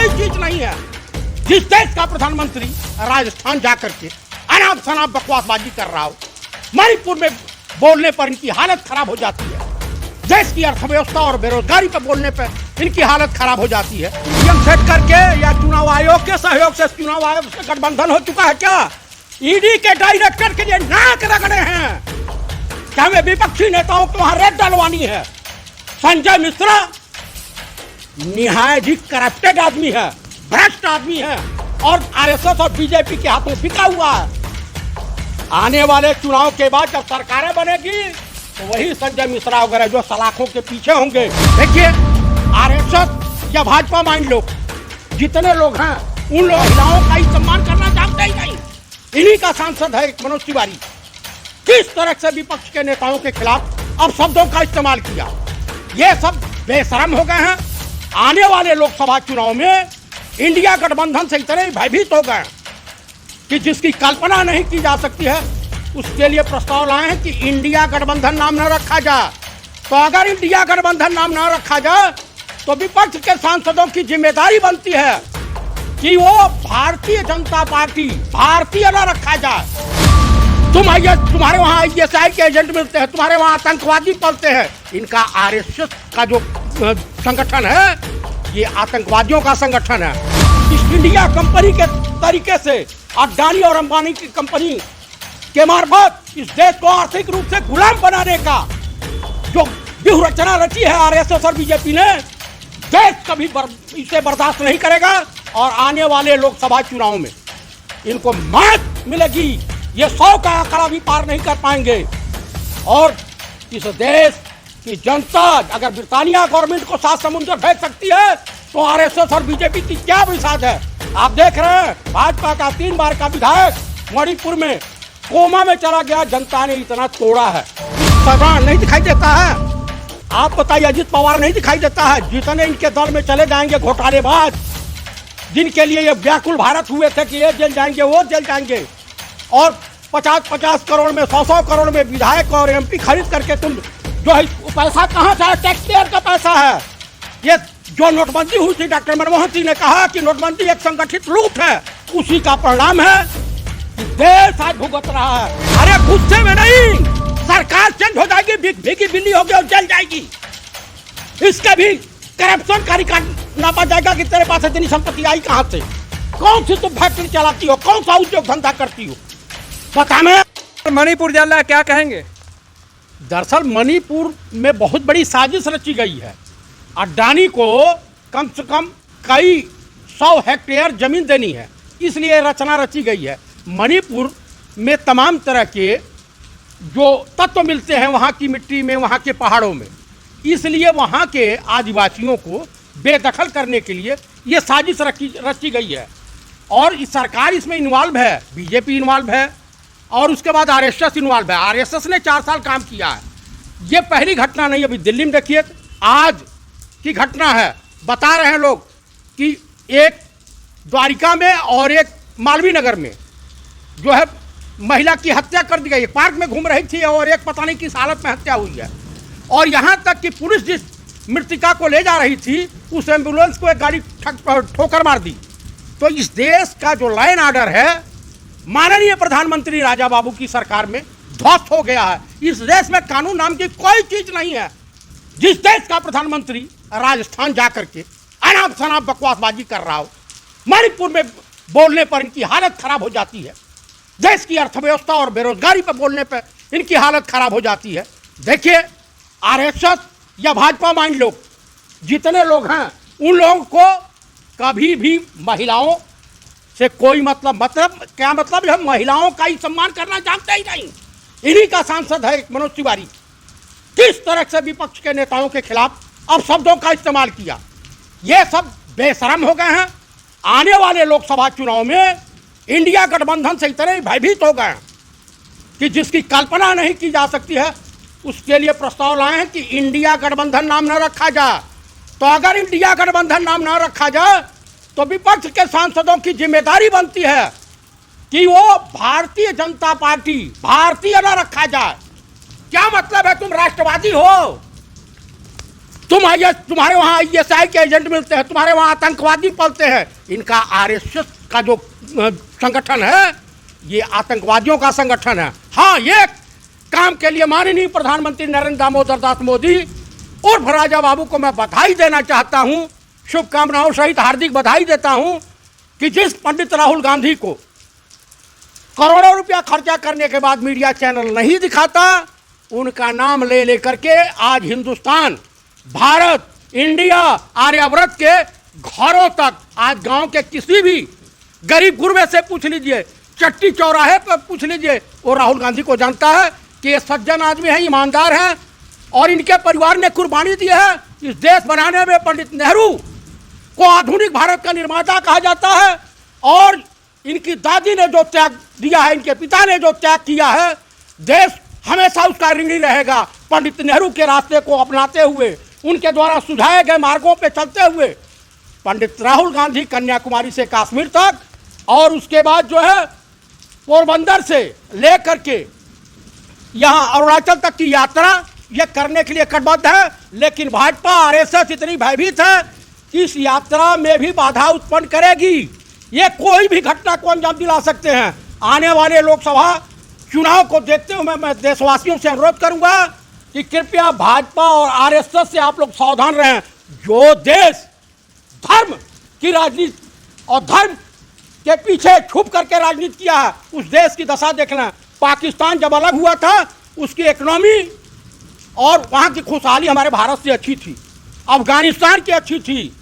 कोई चीज नहीं है। जिस देश का प्रधानमंत्री राजस्थान जाकर के अनाप शनाप बकवासबाजी कर रहा हो, मणिपुर में बोलने पर इनकी हालत खराब हो जाती है। देश की अर्थव्यवस्था और बेरोजगारी पर बोलने पर इनकी हालत खराब हो जाती है। ईवीएम सेट करके या चुनाव आयोग के सहयोग से चुनाव आयोग से गठबंधन हो चुका है क्या? ईडी के डायरेक्टर के लिए नाक रगड़े हैं क्या? हमें विपक्षी नेताओं को वहां रेड डलवानी है। संजय मिश्रा निहायत ही करप्टेड आदमी है, भ्रष्ट आदमी है और आरएसएस और बीजेपी के हाथों बिका हुआ है। आने वाले चुनाव के बाद जब सरकारें बनेगी तो वही संजय मिश्रा वगैरह जो सलाखों के पीछे होंगे। देखिए, आरएसएस या भाजपा माइंड लोग जितने लोग हैं उन लोग महिलाओं का ही सम्मान करना जानते ही नहीं। इन्हीं का सांसद है मनोज तिवारी। किस तरह से विपक्ष के नेताओं के खिलाफ अब शब्दों का इस्तेमाल किया, ये सब बेशरम हो गए हैं। आने वाले लोकसभा चुनाव में इंडिया गठबंधन से इतने भयभीत हो गए कि जिसकी कल्पना नहीं की जा सकती है। उसके लिए प्रस्ताव लाए हैं कि इंडिया गठबंधन नाम न रखा जाए। तो अगर इंडिया गठबंधन नाम न रखा जाए तो विपक्ष के सांसदों की जिम्मेदारी बनती है कि वो भारतीय जनता पार्टी भारतीय न रखा जाए। तुम्हारे वहाँ आईएसआई के एजेंट मिलते हैं, तुम्हारे वहाँ आतंकवादी पलते हैं। इनका आरएसएस का जो संगठन है ये आतंकवादियों का संगठन है। इस इंडिया कंपनी के तरीके से अडानी और अंबानी की कंपनी के मार्फत इस देश को आर्थिक रूप से गुलाम बनाने का जो व्यूह रचना रची है आरएसएस और बीजेपी ने, देश कभी इसे बर्दाश्त नहीं करेगा और आने वाले लोकसभा चुनाव में इनको मात मिलेगी। ये 100 का आंकड़ा भी पार नहीं कर पाएंगे। और इस देश की जनता अगर ब्रिटानिया गवर्नमेंट को 7 समुद्र भेज सकती है तो आरएसएस और बीजेपी की क्या विसाद है। आप देख रहे हैं भाजपा का 3 बार का विधायक मणिपुर में कोमा में चला गया, जनता ने इतना तोड़ा है। सरकार नहीं दिखाई देता है। आप बताइए, अजित पवार नहीं दिखाई देता है। जितने इनके दल में चले जाएंगे घोटालेबाज, जिनके लिए ये व्याकुल भारत हुए थे कि ये जेल जाएंगे वो जेल जाएंगे, और 50-50 करोड़ में 100-100 करोड़ में विधायक और एमपी खरीद करके तुम जो है पैसा कहाँ से है? टैक्स पेयर का पैसा है। ये जो नोटबंदी हुई थी, डॉक्टर मनमोहन सिंह ने कहा कि नोटबंदी एक संगठित लूट है, उसी का परिणाम है कि देश आज भुगत रहा है। अरे गुस्से में नहीं, सरकार चेंज हो जाएगी, भीगी बिल्ली होगी और जल जाएगी। इसके भी करप्शन का रिकॉर्ड नापा जाएगा कि तेरे पास इतनी संपत्ति आई कहाँ से, कौन सी तुम फैक्ट्री चलाती हो, कौन सा उद्योग धंधा करती हो, पता नहीं। मणिपुर जल रहा है, क्या कहेंगे? दरअसल मणिपुर में बहुत बड़ी साजिश रची गई है। अडानी को कम से कम कई 100 हेक्टेयर जमीन देनी है, इसलिए रचना रची गई है। मणिपुर में तमाम तरह के जो तत्व मिलते हैं वहाँ की मिट्टी में, वहाँ के पहाड़ों में, इसलिए वहाँ के आदिवासियों को बेदखल करने के लिए ये साजिश रची गई है। और इस सरकार इसमें इन्वॉल्व है, बीजेपी इन्वॉल्व है और उसके बाद आरएसएस इन्वॉल्व है। आरएसएस ने 4 साल काम किया है। ये पहली घटना नहीं, अभी दिल्ली में देखिए आज की घटना है। बता रहे हैं लोग कि एक द्वारिका में और एक मालवीय नगर में जो है महिला की हत्या कर दी गई। पार्क में घूम रही थी और एक पता नहीं किस हालत में हत्या हुई है। और यहाँ तक कि पुलिस जिस मृतिका को ले जा रही थी उस एम्बुलेंस को एक गाड़ी ठोकर मार दी। तो इस देश का जो लाइन ऑर्डर है माननीय प्रधानमंत्री राजा बाबू की सरकार में ध्वस्त हो गया है। इस देश में कानून नाम की कोई चीज नहीं है। जिस देश का प्रधानमंत्री राजस्थान जाकर के अनाप शनाप बकवासबाजी कर रहा हो, मणिपुर में बोलने पर इनकी हालत खराब हो जाती है। देश की अर्थव्यवस्था और बेरोजगारी पर बोलने पर इनकी हालत खराब हो जाती है। देखिए, आरएसएस या भाजपा माइंड लोग जितने लोग हैं उन लोगों को कभी भी महिलाओं से कोई मतलब क्या मतलब हम महिलाओं का ही सम्मान करना जानते ही नहीं। इन्हीं का सांसद है मनोज तिवारी। किस तरह से विपक्ष के नेताओं के खिलाफ अब शब्दों का इस्तेमाल किया, ये सब बेशरम हो गए हैं। आने वाले लोकसभा चुनाव में इंडिया गठबंधन से इतने भयभीत हो गए कि जिसकी कल्पना नहीं की जा सकती है। उसके लिए प्रस्ताव लाए हैं कि इंडिया गठबंधन नाम न रखा जाए। तो अगर इंडिया गठबंधन नाम न रखा जाए तो विपक्ष के सांसदों की जिम्मेदारी बनती है कि वो भारतीय जनता पार्टी भारतीय न रखा जाए। क्या मतलब है? तुम राष्ट्रवादी हो, तुम्हारे वहाँ ISI के एजेंट मिलते हैं, तुम्हारे वहाँ आतंकवादी पलते हैं। इनका RSS का जो संगठन है ये आतंकवादियों का संगठन है। हाँ, ये काम के लिए माननीय प्रधानमंत्री नरेंद्र दामोदर दास मोदी उर्फ राजा बाबू को मैं बधाई देना चाहता हूँ, शुभकामनाओं सहित हार्दिक बधाई देता हूँ कि जिस पंडित राहुल गांधी को करोड़ों रुपया खर्चा करने के बाद मीडिया चैनल नहीं दिखाता, उनका नाम ले लेकर के आज हिंदुस्तान, भारत, इंडिया, आर्यव्रत के घरों तक, आज गांव के किसी भी गरीब गुरबे से पूछ लीजिए, चट्टी चौराहे पर पूछ लीजिए, वो राहुल गांधी को जानता है कि ये सज्जन आदमी है, ईमानदार है और इनके परिवार ने कुर्बानी दी है इस देश बनाने में। पंडित नेहरू को आधुनिक भारत का निर्माता कहा जाता है और इनकी दादी ने जो त्याग दिया है, इनके पिता ने जो त्याग किया है, देश हमेशा उसका ऋणी रहेगा। पंडित नेहरू के रास्ते को अपनाते हुए, उनके द्वारा सुझाए गए मार्गों पे चलते हुए पंडित राहुल गांधी कन्याकुमारी से कश्मीर तक और उसके बाद जो है पोरबंदर से लेकर के यहाँ अरुणाचल तक की यात्रा ये करने के लिए कटिबद्ध है। लेकिन भाजपा RSS इतनी भयभीत है कि इस यात्रा में भी बाधा उत्पन्न करेगी। ये कोई भी घटना को अंजाम दिला सकते हैं। आने वाले लोकसभा चुनाव को देखते हुए मैं देशवासियों से अनुरोध करूंगा कि कृपया भाजपा और RSS से आप लोग सावधान रहें। जो देश धर्म की राजनीति और धर्म के पीछे छुप करके राजनीति किया है, उस देश की दशा देखना। पाकिस्तान जब अलग हुआ था उसकी इकोनॉमी और वहाँ की खुशहाली हमारे भारत से अच्छी थी, अफगानिस्तान की अच्छी थी,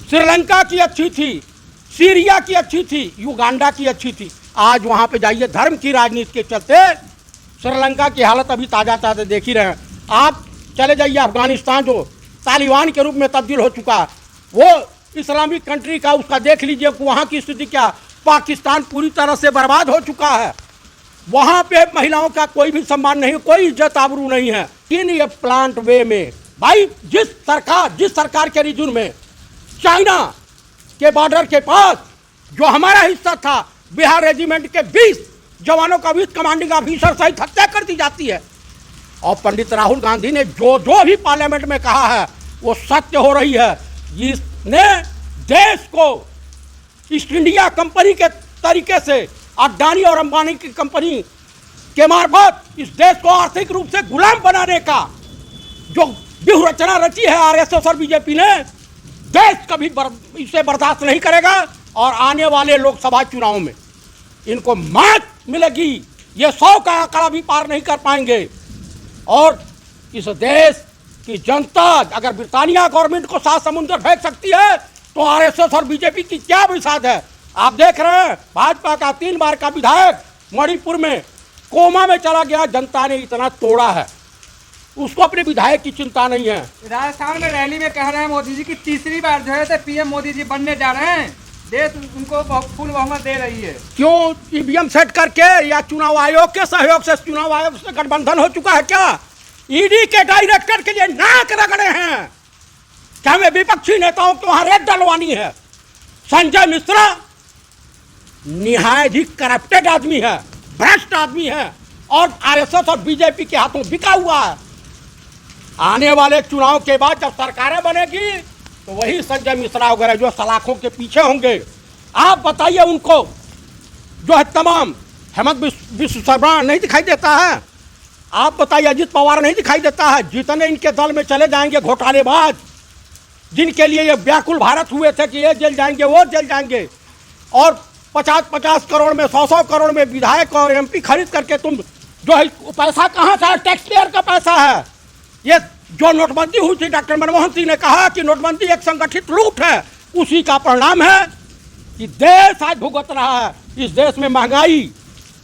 श्रीलंका की अच्छी थी, सीरिया की अच्छी थी, युगांडा की अच्छी थी। आज वहाँ पे जाइए, धर्म की राजनीति के चलते श्रीलंका की हालत अभी ताज़ा ताज़ा देख ही रहे हैं। आप चले जाइए अफगानिस्तान जो तालिबान के रूप में तब्दील हो चुका है, वो इस्लामिक कंट्री का, उसका देख लीजिए वहाँ की स्थिति क्या। पाकिस्तान पूरी तरह से बर्बाद हो चुका है, वहाँ पे महिलाओं का कोई भी सम्मान नहीं, कोई इज्जत आबरू नहीं है। इन ये प्लांट वे में भाई जिस सरकार के रीजन में चाइना के बॉर्डर के पास जो हमारा हिस्सा था, बिहार रेजिमेंट के 20 जवानों का 20 कमांडिंग ऑफिसर सहित हत्या कर दी जाती है। और पंडित राहुल गांधी ने जो भी पार्लियामेंट में कहा है वो सत्य हो रही है। इसने देश को ईस्ट इंडिया कंपनी के तरीके से अडानी और अंबानी की कंपनी के मार्फत इस देश को आर्थिक रूप से गुलाम बनाने का जो व्यूह रचना रची है RSS और बीजेपी ने, देश कभी इसे बर्दाश्त नहीं करेगा और आने वाले लोकसभा चुनाव में इनको मात मिलेगी। ये 100 का आंकड़ा भी पार नहीं कर पाएंगे। और इस देश की जनता अगर ब्रिटानिया गवर्नमेंट को 7 समुंदर फेंक सकती है तो RSS और बीजेपी की क्या विसाद है। आप देख रहे हैं भाजपा का 3 बार का विधायक मणिपुर में कोमा में चला गया, जनता ने इतना तोड़ा है, उसको अपने विधायक की चिंता नहीं है। राजस्थान में रैली में कह रहे हैं मोदी जी की तीसरी बार जो है PM मोदी जी बनने जा रहे हैं, देश उनको फुल बहुमत दे रही है। क्यों EVM सेट करके या चुनाव आयोग के सहयोग से? चुनाव आयोग से गठबंधन हो चुका है क्या? ED के डायरेक्टर के लिए नाक रगड़े हैं क्या? हमें विपक्षी नेताओं को वहां रेड डलवानी है। संजय मिश्रा निहायत ही करप्टेड आदमी है, भ्रष्ट आदमी है और RSS और बीजेपी के हाथों बिका हुआ है। आने वाले चुनाव के बाद जब सरकारें बनेगी तो वही संजय मिश्रा वगैरह जो सलाखों के पीछे होंगे। आप बताइए उनको जो है तमाम, हेमंत विश्व शर्मा नहीं दिखाई देता है, आप बताइए अजित पवार नहीं दिखाई देता है, जितने इनके दल में चले जाएंगे घोटालेबाज, जिनके लिए ये व्याकुल भारत हुए थे कि ये जेल जाएंगे वो जेल जाएंगे, और 50-50 करोड़ में 100-100 करोड़ में विधायक और MP खरीद करके तुम जो है पैसा कहाँ से है? टैक्स पेयर का पैसा है। ये जो नोटबंदी हुई थी, डॉक्टर मनमोहन सिंह ने कहा कि नोटबंदी एक संगठित लूट है, उसी का परिणाम है कि देश आज भुगत रहा है। इस देश में महंगाई,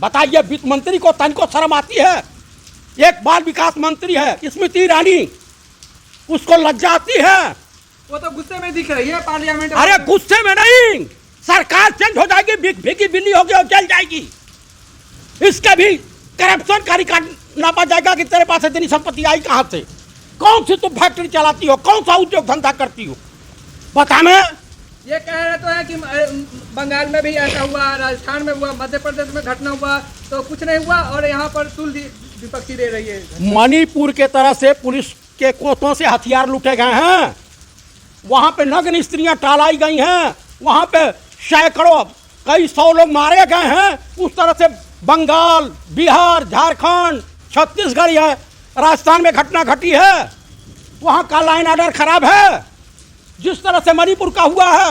बताइए वित्त मंत्री को तनिको शर्म आती है? एक बाल विकास मंत्री है स्मृति ईरानी, उसको लज्जा आती है? वो तो गुस्से में दिख रही है पार्लियामेंट। अरे गुस्से में नहीं, सरकार चेंज हो जाएगी, भीगी बिल्ली होगी और जल जाएगी। इसका भी करप्शन का रिकॉर्ड नापा जाएगा कि तेरे पास इतनी संपत्ति आई कहां से, कौन सी तुम फैक्ट्री चलाती हो, कौन सा उद्योग धंधा करती हो, बता। मैं ये कह रहे तो है कि बंगाल में भी ऐसा हुआ, राजस्थान में हुआ, मध्य प्रदेश में घटना हुआ तो कुछ नहीं हुआ और यहाँ पर सुल विपक्षी दे रही है। मणिपुर के तरह से पुलिस के कोतों से हथियार लूटे गए हैं, वहां पे नग्न स्त्रियां टालाई गई हैं, वहां पे सैकड़ों कई सौ लोग मारे गए हैं। उस तरह से बंगाल, बिहार, झारखंड, छत्तीसगढ़ या राजस्थान में घटना घटी है। वहां का लाइन ऑर्डर खराब है, जिस तरह से मणिपुर का हुआ है।